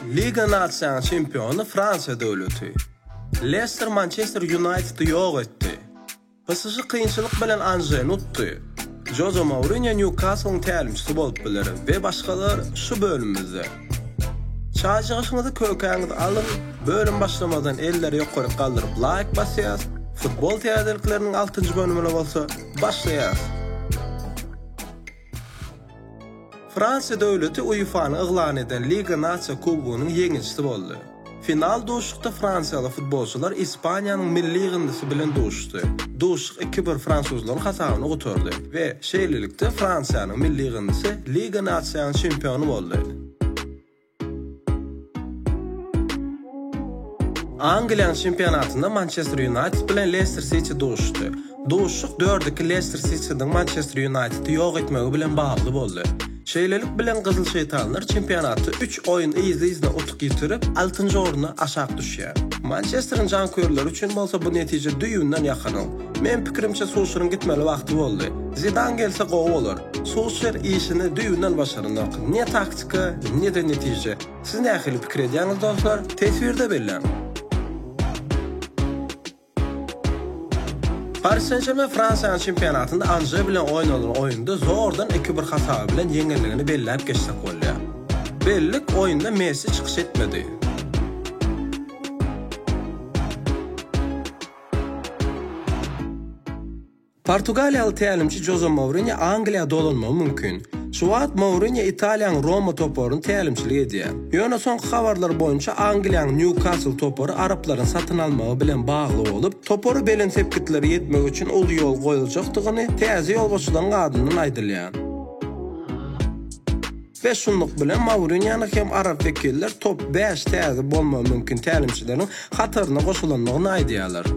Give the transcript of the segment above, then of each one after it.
Liga Natsiyon çempionu Fransa döwleti. Leicester Manchester United'ı ýok etdi. PSG kynçylyk bilen Angers utdy. Jose Mourinho Newcastle'ın tälimçisi bolup biler we başgalar şu bölümimizde. Çağışyňyzy kökäňizi alın, bölüm başlamadan elleri ýokary galdyryp like basýas. Futbol täzelikleriniň 6-njy bölümine bolsa başlaýas. Fransa döwleti UEFA'ny yglan eden Liga Natsiyon kubogynyň ýeňiçisi boldy. Final duşukda Fransiyalı futbolçular İspanya'nın milli yığındısı bilen duştu. Duşuk 2-1 Fransuzların hasabını götürdü ve şeýlelikde Fransiyanyň milli yığındısı Liga Natsiyon çempionu boldy. Angliýanyň çempionatynda Manchester United bilen Leicester City duştu. Duşuk 4-2 Leicester City'den Manchester United'ı ýok etmegi bilen bagly boldy. Şeýlelik bilen Gyzyl Şeýtanlar çempionatı 3 oýun izle utuk ýitirip 6-njy oruna aşağı düşýär. Manchester'ın janköýerleri üçin bolsa bu netije düýünden ýakyn. Men pikirimçe Solskjaer'ın gitmeli wagty boldy. Zidane gelse gowy bolar. Solskjaer işini düýünden başarandak. Ne taktika, ne de netije. Siz nähili pikir edýäňiz dostlar? Tesvirde belläň. Paris Saint-Germain Fransa çempionatında Angers bilen oynanan oyunda zordan 2-1 hasabı bilen ýeňilligini belläp geçsek bolýar. Bellik oyunda Messi çykyş etmedi. Portugaliýaly tälimçi Jose Mourinho Angliýa dolanmagy mümkin. Şu wagt Mourinho Italiýanyň Roma toporyny tälimçilik edýär. Ýöne soňky habarlar boýunça Angliýanyň Newcastle topory Araplaryň satyn almagy bilen bagly bolup, topory belen sepkitleri ýetmek üçin ol ýol goýuljakdygyny täze ýolbaşçylaryň adyndan aýdylýar. Ve şunluk bilen Mourinho'ny hem Arap wekiller top 5 täze bolmagy mümkin tälimçileriň hataryna goşulanmagyny aýdýarlar.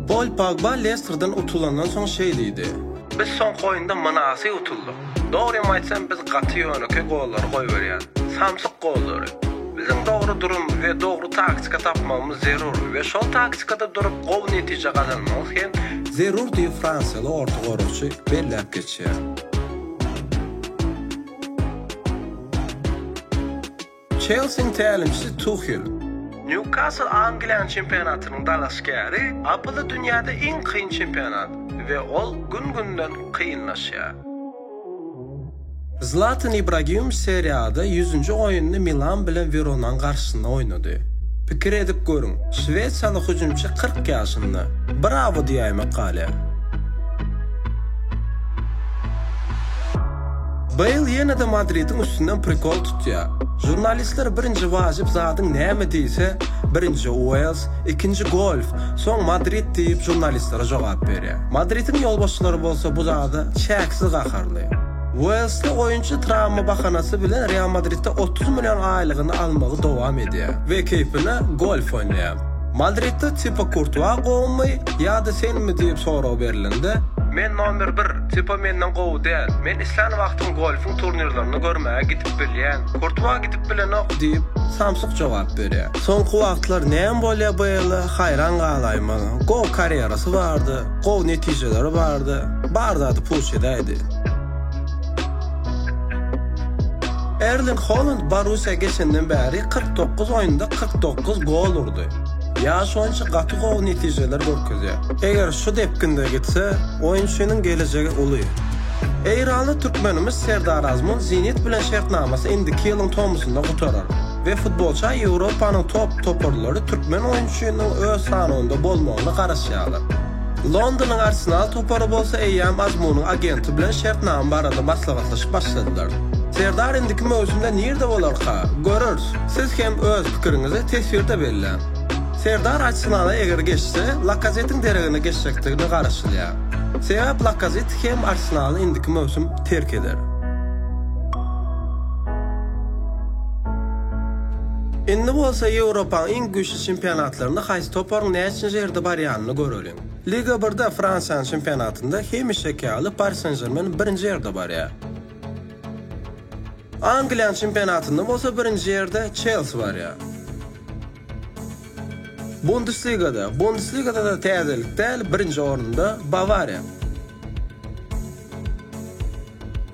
Paul Pogba Leicester'dan utulandan soň şeý diýdi. Biz soňky oýunda manasy utuldyk. Dogry aýtsam biz gaty ýöneke gollary goýberýär. Samsyk gollary. Bizim dogry durum we dogry taktika tapmamyz zerur we şol taktikada durup gowy netije gazanmamyz hem zerur diýip Fransiýaly orta goroşy belläp geçýär. Chelsea'nin tälimçisi Tuchel Newcastle Angliýanyň çempionatynyň dalaşgary, apyly dünýäde iň kyn çempionat we ol gün-günden kynlaşýar. Zlatan Ibrahimović seriýada 100-nji oýunyny Milan bilen Verona'nın garşysynda oýnady. Pikir edip görüň, Şweýçarlyk hüjümçi 40 ýaşynda. Bravo diýäme galy. Bale ýene-de Madridin üstünden prikol tutýar. Jurnalistler birinci wajyp zadyň näme diýse, birinci Wales, ikinci golf, soň Madrid diýip jurnalistlere jogap berýär. Madridin ýolbaşçylary bolsa bu zady çäksiz gaharly. Walesli oýunçy travma bahanasy bilen Real Madridde 30 milyon aýlygyny almagy dowam edýär we keypine golf oýnaýar. Madridde Thibaut Courtois gowmy ýa-da senmi diýip sorag berilende, men nomer 1, Thibaut menden gowy däl. Men islan wagtyň golfyň turnirlerini görmäge gidip bilýän. Courtois gidip bilenok diýip samsyk jogap berýär. Soňky wagtlar näme bolýar beýle? Hayran galaymy. Gow karierasy bardy, gow netijeleri bardy. Bardy puşedaýdy. Erling Haaland Borussia geçenden beri 49 oyunda 49 gol urdy. Ýaş oýunçy gaty gowy netijeler görkezýär. Eger şu depkinde gitse, oýunçynyň gelejegi uly. Eýranly türkmenimiz Serdar Azmun Zenit bilen şertnamasy indiki ýylyň tomusynda gutarar we futbolçy Ýewropanyň top toporlary türkmen oýunçynyň öz sanynda bolmagyny garaşýarlar. Londonyň Arsenal topory bolsa Eýam Azmunyň agenti bilen şertnama barada maslahatlaşyp başladylar. Serdar indiki mövzümde nerede bolarka? Görürüz. Siz hem öz pikiriňizi tesvirde belläň. Serdar Arsenala eger geçse, Lacazette'in deregine geçecekdigini garaşylýar. Sebäp Lacazette hem Arsenaly indiki mövsüm terk eder. Indi bolsa Ýewropanyň iň güýçli çempionatlarynda haýsy toparyň näçinji ýerde barýanyny göreliň. Liga 1-de Fransiýanyň çempionatynda hemişekäli Paris Saint-Germain 1-nji ýerde barýar. Angliýanyň çempionatynda bolsa 1-nji ýerde Chelsea barýar. Bundesligada da täzelik däl, 1-nji orunda Bavaria.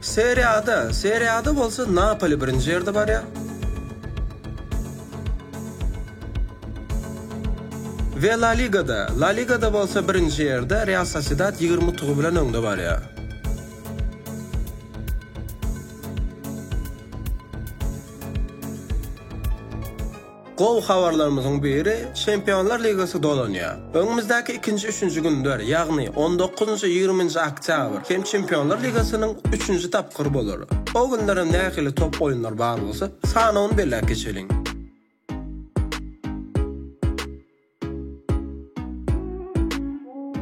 Serie A'da bolsa Napoli birinci yerde bar ya. Ve La Liga'da bolsa birinci yerde Real Sociedad 20 tuğu bilen öňde bar ya. Gol habarlarımızın biri Şampiyonlar Ligasy dolanýar. Öňümüzdäki 2-3 günler, ýagny 19-20 oktyabr hem Şampiyonlar Ligasynyň 3-nji tapkyry bolar. O günlere nähili top oýunlar bar bolsa, sanawyny belläp geçeliň.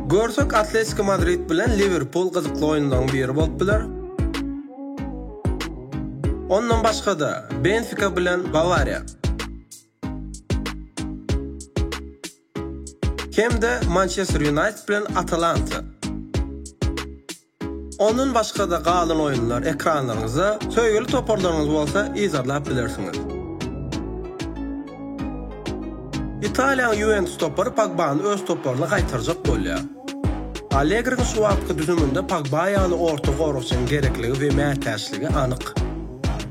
Görsek Atletico Madrid bilen Liverpool gyzykly oýundan biri bolup biler. Ondan başga da Benfica bilen Bavaria. Hem de Manchester United bilen Atalanta. Onun başka da galan oyunlar ekranlarınıza söýgeli toparlarınız bolsa izarlap bilersiňiz. Italiýanyň Juventus topary Pogba'ny öz toparlyna gaýtarjak bolýar. Allegri'nin şu wagtky düzümünde Pogba ýaly orta gorukçyň gerekligi we mätäçligi anyk.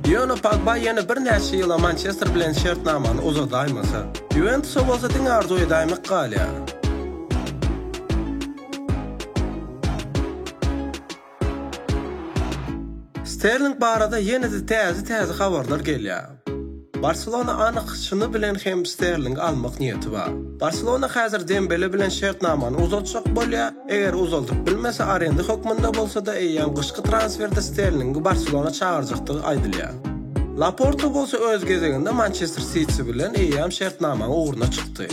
Ýöne Pogba ýene bir näçe ýyla Manchester bilen şertnamany uzadaýmasa, Juventus bolsa diň arzu edäýmek galýar. Sterling barada yine de täze habarlar gelýär. Barcelona anyk şunu bilen hem Sterling almak niyeti var. Barcelona häzir Dembele bilen şertnamany uzatjak bolýar. Eger uzaldyp bilmese arenda hökmünde bolsa da eýen gyşky transferde Sterling'i Barcelona çağırjakdygy aýdylýar. Laporta bolsa öz gezeginde Manchester City bilen eýen şertnamany uğruna çykdy.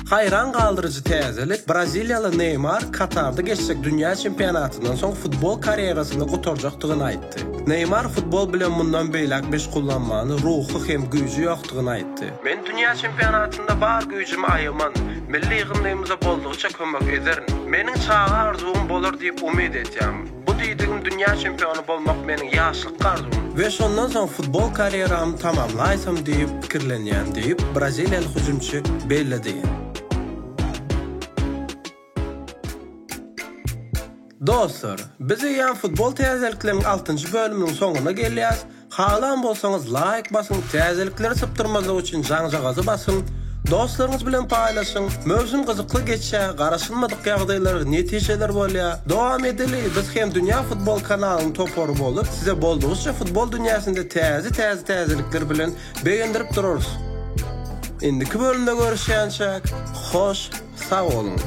Hayran kaldırıcı täzelik Braziliyalı Neymar Katar'da geçecek dünya çempionatından soň futbol kariyerasyny gotarjakdygyny aýtdy. Neymar futbol bilen mundan beýlek beş kullanmany ruhy hem güýji ýokdugyny aýtdy. Men dünya çempionatynda bar güýjümi aýyman, milli ýygnymyza boldukça kömek ederim. Meniň çağa arzum bolar diýip umyd etýär. Bu diýdigim dünya çempionu bolmak meniň ýaşlyk arzum. Ve şondan soň futbol karieramy tamamlaýsam diýip pikirlenýän diýip Braziliyalı hüjümçi bellidi. Dostlar, bizi yan futbol täzelikleriniň 6-njy bölüminiň soňuna gelýäs. Halan bolsaňyz like basyň, täzelikleri sypdyrmazyk üçin jaňjagy basyň. Dostlaryňyz bilen paýlaşyň. Mövzum gyzykly geçýär, garaşylmadyk ýagdaýlar, netijeler bolýar. Dowam edeli, biz hem Dünya Futbol kanalynyň topary bolup, size boldugça futbol dünýäsinde täzelikler bilen beýendirip durarys. Indiki bölümde görüşýänçek, hoş, sag bolun.